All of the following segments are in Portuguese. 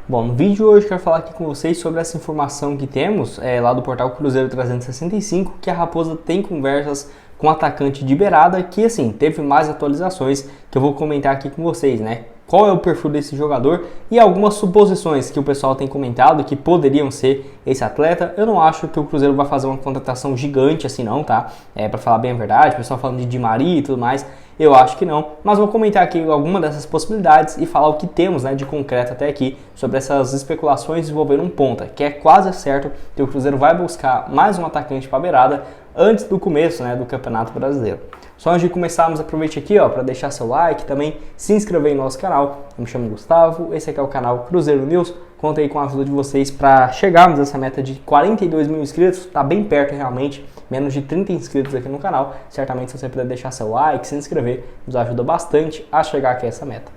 Bom, no vídeo de hoje eu quero falar aqui com vocês sobre essa informação que temos lá do portal Cruzeiro 365, que a Raposa tem conversas com o atacante de beirada, que assim, teve mais atualizações que eu vou comentar aqui com vocês, né? Qual é o perfil desse jogador e algumas suposições que o pessoal tem comentado que poderiam ser esse atleta. Eu não acho que o Cruzeiro vai fazer uma contratação gigante assim não, tá? Para falar bem a verdade, o pessoal falando de Di Maria e tudo mais, eu acho que não. Mas vou comentar aqui alguma dessas possibilidades e falar o que temos, né, de concreto até aqui sobre essas especulações envolvendo um ponta, que é quase certo que o Cruzeiro vai buscar mais um atacante para a beirada antes do começo, né, do Campeonato Brasileiro. Só antes de começarmos, aproveite aqui para deixar seu like, também se inscrever no nosso canal. Eu me chamo Gustavo, esse aqui é o canal Cruzeiro News. Conto aí com a ajuda de vocês para chegarmos a essa meta de 42 mil inscritos, tá bem perto realmente, menos de 30 inscritos aqui no canal. Certamente se você puder deixar seu like, se inscrever, nos ajuda bastante a chegar aqui a essa meta.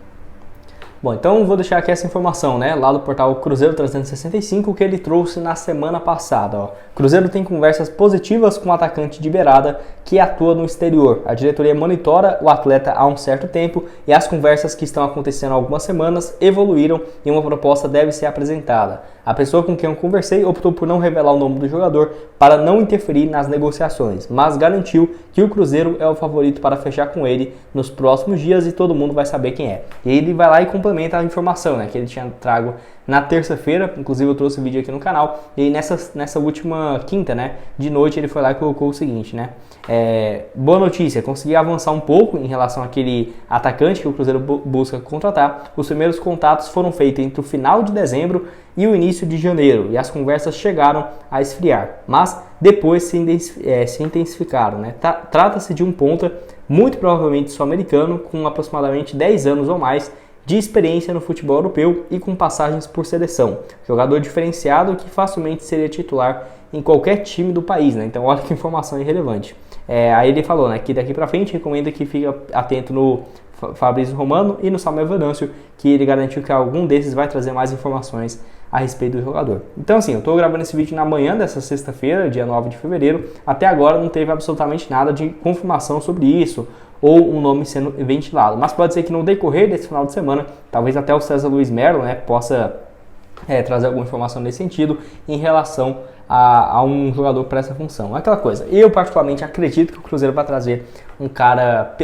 Bom, então vou deixar aqui essa informação, né, lá do portal Cruzeiro 365, que ele trouxe na semana passada. Ó. Cruzeiro tem conversas positivas com o atacante de beirada que atua no exterior. A diretoria monitora o atleta há um certo tempo e as conversas que estão acontecendo há algumas semanas evoluíram e uma proposta deve ser apresentada. A pessoa com quem eu conversei optou por não revelar o nome do jogador para não interferir nas negociações, mas garantiu que o Cruzeiro é o favorito para fechar com ele nos próximos dias e todo mundo vai saber quem é. E ele vai lá e complementa a informação, né, que ele tinha trago na terça-feira, inclusive eu trouxe o vídeo aqui no canal, e nessa última quinta, né, de noite ele foi lá e colocou o seguinte, né, boa notícia, consegui avançar um pouco em relação àquele atacante que o Cruzeiro busca contratar. Os primeiros contatos foram feitos entre o final de dezembro e o início de janeiro, e as conversas chegaram a esfriar, mas depois se intensificaram, né. Trata-se de um ponta muito provavelmente sul-americano, com aproximadamente 10 anos ou mais de experiência no futebol europeu e com passagens por seleção. Jogador diferenciado que facilmente seria titular em qualquer time do país, né? Então olha que informação irrelevante. Aí ele falou, né, que daqui para frente recomenda que fique atento no Fabrício Romano e no Samuel Venâncio, que ele garantiu que algum desses vai trazer mais informações a respeito do jogador. Então assim, eu estou gravando esse vídeo na manhã dessa sexta-feira, dia 9 de fevereiro, até agora não teve absolutamente nada de confirmação sobre isso, ou um nome sendo ventilado. Mas pode ser que no decorrer desse final de semana, talvez até o César Luiz Melo, né, possa trazer alguma informação nesse sentido em relação a um jogador para essa função. Aquela coisa, eu particularmente acredito que o Cruzeiro vai trazer um cara,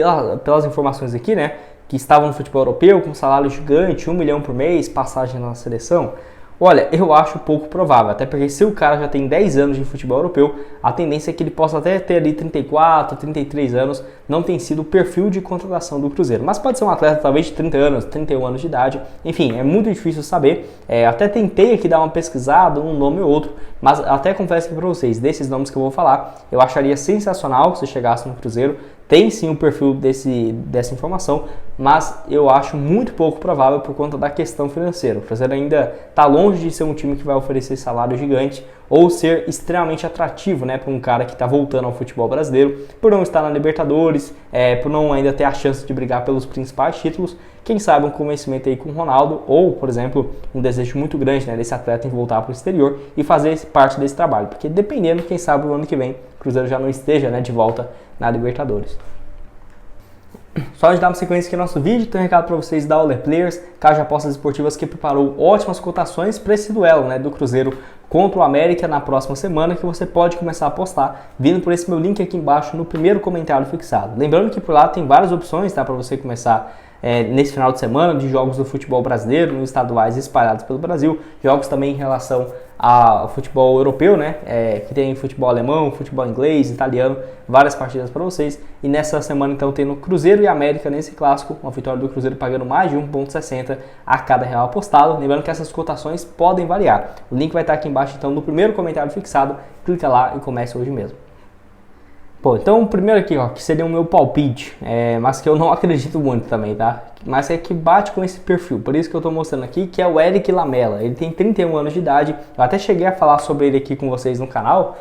pelas informações aqui, né, que estava no futebol europeu, com salário gigante, 1 milhão por mês, passagem na seleção. Olha, eu acho pouco provável, até porque se o cara já tem 10 anos de futebol europeu, a tendência é que ele possa até ter ali 34, 33 anos, não tem sido o perfil de contratação do Cruzeiro. Mas pode ser um atleta talvez de 30 anos, 31 anos de idade, enfim, é muito difícil saber. Até tentei aqui dar uma pesquisada, um nome ou outro, mas até confesso aqui para vocês, desses nomes que eu vou falar, eu acharia sensacional se chegasse no Cruzeiro. Tem sim o perfil dessa informação, mas eu acho muito pouco provável por conta da questão financeira. O Cruzeiro ainda está longe de ser um time que vai oferecer salário gigante ou ser extremamente atrativo, né, para um cara que está voltando ao futebol brasileiro, por não estar na Libertadores, por não ainda ter a chance de brigar pelos principais títulos. Quem sabe um convencimento aí com o Ronaldo ou, por exemplo, um desejo muito grande, né, desse atleta em voltar para o exterior e fazer parte desse trabalho, porque dependendo, quem sabe o ano que vem o Cruzeiro já não esteja, né, de volta na Libertadores. Só antes de dar uma sequência aqui no nosso vídeo, tem um recado para vocês da Oler Players, Caixa Apostas Esportivas, que preparou ótimas cotações para esse duelo, né, do Cruzeiro contra o América na próxima semana, que você pode começar a apostar vindo por esse meu link aqui embaixo no primeiro comentário fixado. Lembrando que por lá tem várias opções, tá, para você começar nesse final de semana de jogos do futebol brasileiro, nos estaduais espalhados pelo Brasil, jogos também em relação ao futebol europeu, né, que tem futebol alemão, futebol inglês, italiano, várias partidas para vocês. E nessa semana então tem no Cruzeiro e América nesse clássico, uma vitória do Cruzeiro pagando mais de 1,60 a cada real apostado. Lembrando que essas cotações podem variar. O link vai estar aqui embaixo então no primeiro comentário fixado, clica lá e comece hoje mesmo. Bom, então o primeiro aqui, ó, que seria o meu palpite, mas que eu não acredito muito também, tá? Mas é que bate com esse perfil, por isso que eu tô mostrando aqui, que é o Eric Lamela. Ele tem 31 anos de idade, eu até cheguei a falar sobre ele aqui com vocês no canal,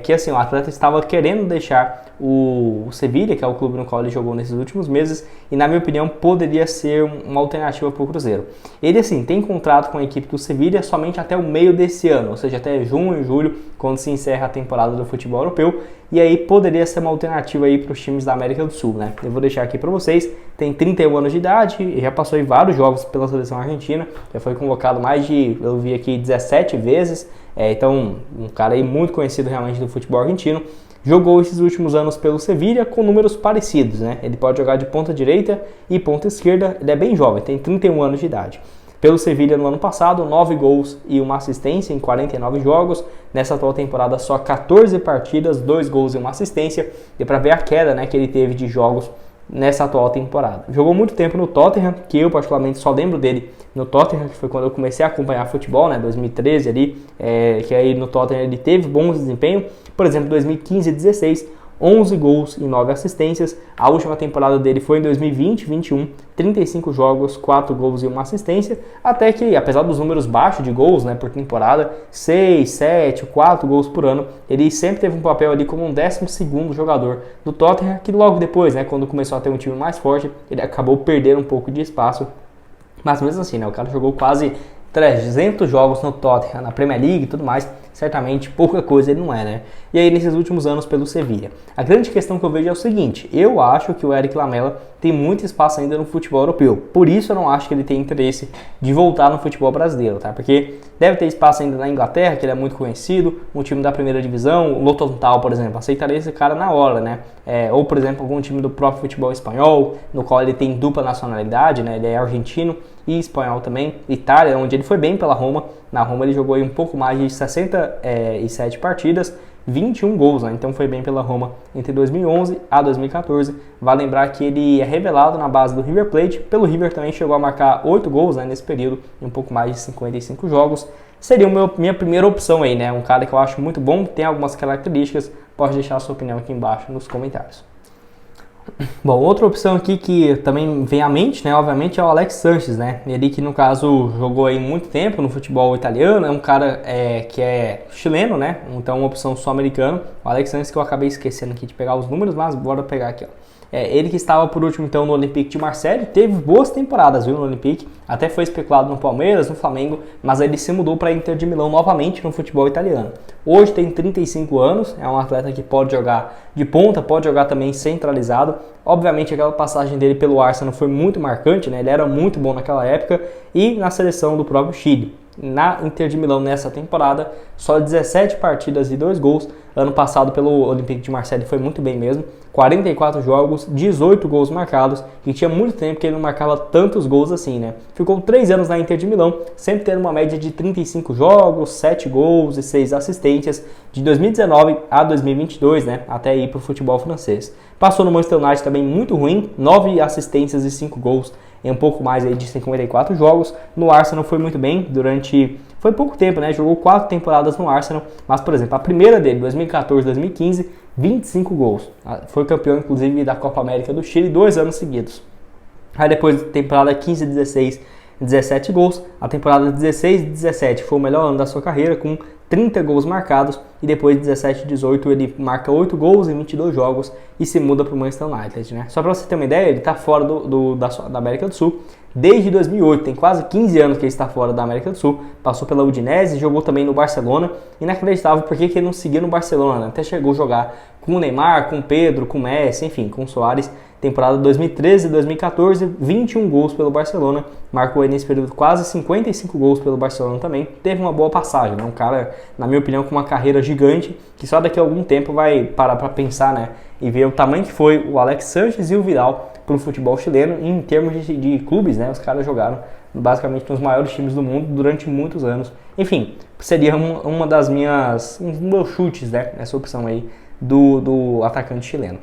que assim, o atleta estava querendo deixar o Sevilha, que é o clube no qual ele jogou nesses últimos meses, e na minha opinião poderia ser uma alternativa para o Cruzeiro. Ele assim, tem contrato com a equipe do Sevilha somente até o meio desse ano, ou seja, até junho, julho, quando se encerra a temporada do futebol europeu, e aí poderia ser uma alternativa aí para os times da América do Sul, né? Eu vou deixar aqui para vocês, tem 31 anos de idade, já passou em vários jogos pela seleção argentina, já foi convocado mais de, eu vi aqui, 17 vezes, então um cara aí muito conhecido realmente do futebol argentino. Jogou esses últimos anos pelo Sevilla com números parecidos, né? Ele pode jogar de ponta direita e ponta esquerda, ele é bem jovem, tem 31 anos de idade. Pelo Sevilla no ano passado, 9 gols e uma assistência em 49 jogos. Nessa atual temporada, só 14 partidas, 2 gols e uma assistência. Deu para ver a queda, né, que ele teve de jogos nessa atual temporada. Jogou muito tempo no Tottenham, que eu particularmente só lembro dele no Tottenham, que foi quando eu comecei a acompanhar futebol, né, 2013 ali, que aí no Tottenham ele teve bons desempenho. Por exemplo, 2015 e 2016, 11 gols e 9 assistências. A última temporada dele foi em 2020-21, 35 jogos, 4 gols e uma assistência. Até que, apesar dos números baixos de gols, né, por temporada, 6, 7, 4 gols por ano, ele sempre teve um papel ali como um 12º jogador do Tottenham, que logo depois, né, quando começou a ter um time mais forte, ele acabou perdendo um pouco de espaço. Mas mesmo assim, né, o cara jogou quase 300 jogos no Tottenham, na Premier League e tudo mais, certamente pouca coisa ele não é, né? E aí nesses últimos anos pelo Sevilla. A grande questão que eu vejo é o seguinte, eu acho que o Eric Lamela tem muito espaço ainda no futebol europeu, por isso eu não acho que ele tem interesse de voltar no futebol brasileiro, tá? Porque deve ter espaço ainda na Inglaterra, que ele é muito conhecido, um time da primeira divisão, o Luton Town, por exemplo, aceitaria esse cara na hora, né? Ou, por exemplo, algum time do próprio futebol espanhol, no qual ele tem dupla nacionalidade, né? Ele é argentino e espanhol também, Itália, onde ele foi bem pela Roma. Na Roma ele jogou aí um pouco mais de 67 partidas, 21 gols, né? Então foi bem pela Roma entre 2011 a 2014. Vale lembrar que ele é revelado na base do River Plate. Pelo River também chegou a marcar 8 gols, né, nesse período, em um pouco mais de 55 jogos. Seria minha primeira opção aí, né? Um cara que eu acho muito bom, tem algumas características. Pode deixar a sua opinião aqui embaixo nos comentários. Bom, outra opção aqui que também vem à mente, né, obviamente, é o Alex Sanches, né? Ele que, no caso, jogou aí muito tempo no futebol italiano, é um cara que é chileno, né? Então, uma opção sul-americana. O Alex Sanches, que eu acabei esquecendo aqui de pegar os números, mas bora pegar aqui, ó. Ele que estava por último então no Olympique de Marseille, teve boas temporadas, viu, no Olympique, até foi especulado no Palmeiras, no Flamengo, mas aí ele se mudou para Inter de Milão novamente no futebol italiano. Hoje tem 35 anos, é um atleta que pode jogar de ponta, pode jogar também centralizado. Obviamente aquela passagem dele pelo Arsenal foi muito marcante, né? Ele era muito bom naquela época e na seleção do próprio Chile. Na Inter de Milão nessa temporada, só 17 partidas e 2 gols. Ano passado pelo Olympique de Marseille foi muito bem mesmo. 44 jogos, 18 gols marcados, e tinha muito tempo que ele não marcava tantos gols assim, né? Ficou 3 anos na Inter de Milão, sempre tendo uma média de 35 jogos, 7 gols e 6 assistências, de 2019 a 2022, né? Até ir para o futebol francês. Passou no Manchester United também muito ruim, 9 assistências e 5 gols em um pouco mais aí de 54 jogos. No Arsenal foi muito bem, foi pouco tempo, né? Jogou 4 temporadas no Arsenal, mas, por exemplo, a primeira dele, 2014-2015, 25 gols. Foi campeão, inclusive, da Copa América do Chile 2 anos seguidos. Aí depois, temporada 15-16, 17 gols. A temporada 16-17 foi o melhor ano da sua carreira, com 30 gols marcados. E depois, 17-18, ele marca 8 gols em 22 jogos e se muda para o Manchester United, né? Só para você ter uma ideia, ele está fora da América do Sul desde 2008. Tem quase 15 anos que ele está fora da América do Sul. Passou pela Udinese, jogou também no Barcelona. Inacreditável porque ele não seguia no Barcelona, né? Até chegou a jogar com o Neymar, com o Pedro, com o Messi, enfim, com o Suárez. Temporada 2013 e 2014, 21 gols pelo Barcelona. Marcou aí nesse período quase 55 gols pelo Barcelona também. Teve uma boa passagem, né? Um cara, na minha opinião, com uma carreira gigante, que só daqui a algum tempo vai parar para pensar, né? E ver o tamanho que foi o Alex Sanches e o Vidal para o futebol chileno. E em termos de clubes, né? Os caras jogaram basicamente nos maiores times do mundo durante muitos anos. Enfim, seria um dos meus chutes, né? Essa opção aí do atacante chileno.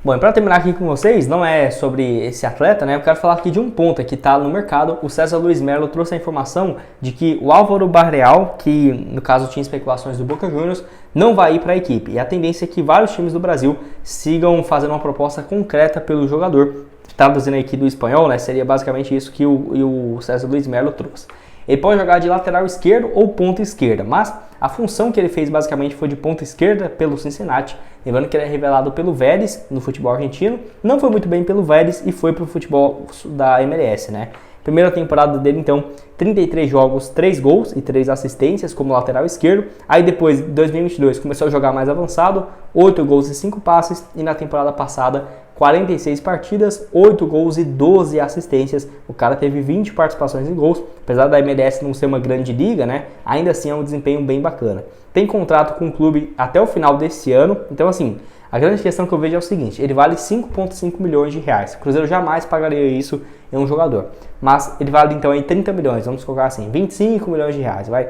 Bom, e para terminar aqui com vocês, não é sobre esse atleta, né? Eu quero falar aqui de um ponta que está no mercado. O César Luiz Melo trouxe a informação de que o Álvaro Barreal, que no caso tinha especulações do Boca Juniors, não vai ir para a equipe. E a tendência é que vários times do Brasil sigam fazendo uma proposta concreta pelo jogador. Traduzindo aqui do espanhol, né? Seria basicamente isso que o César Luiz Melo trouxe. Ele pode jogar de lateral esquerdo ou ponta esquerda, mas a função que ele fez basicamente foi de ponta esquerda pelo Cincinnati. Lembrando que ele é revelado pelo Vélez no futebol argentino, não foi muito bem pelo Vélez e foi para o futebol da MLS, né? Primeira temporada dele, então, 33 jogos, 3 gols e 3 assistências como lateral esquerdo. Aí depois, em 2022, começou a jogar mais avançado, 8 gols e 5 passes. E na temporada passada, 46 partidas, 8 gols e 12 assistências. O cara teve 20 participações em gols. Apesar da MLS não ser uma grande liga, né? Ainda assim é um desempenho bem bacana. Tem contrato com o clube até o final desse ano. Então, assim, a grande questão que eu vejo é o seguinte: ele vale 5,5 milhões de reais. O Cruzeiro jamais pagaria isso em um jogador. Mas ele vale então aí 30 milhões, vamos colocar assim, 25 milhões de reais, vai.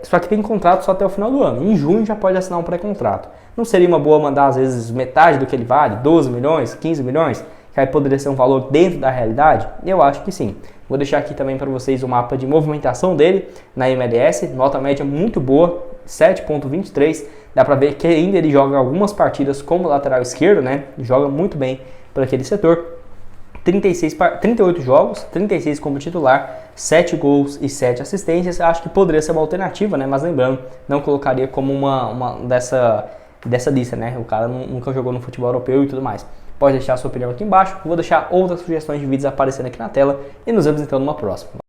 Só que tem contrato só até o final do ano. Em junho já pode assinar um pré-contrato. Não seria uma boa mandar às vezes metade do que ele vale, 12 milhões, 15 milhões? Que aí poderia ser um valor dentro da realidade? Eu acho que sim. Vou deixar aqui também para vocês o mapa de movimentação dele na MLS, nota média muito boa, 7,23. Dá para ver que ainda ele joga algumas partidas como lateral esquerdo, né? Joga muito bem por aquele setor. 38 jogos, 36 como titular, 7 gols e 7 assistências. Acho que poderia ser uma alternativa, né? Mas lembrando, não colocaria como uma dessa lista, né? O cara nunca jogou no futebol europeu e tudo mais. Pode deixar a sua opinião aqui embaixo. Vou deixar outras sugestões de vídeos aparecendo aqui na tela e nos vemos então numa próxima.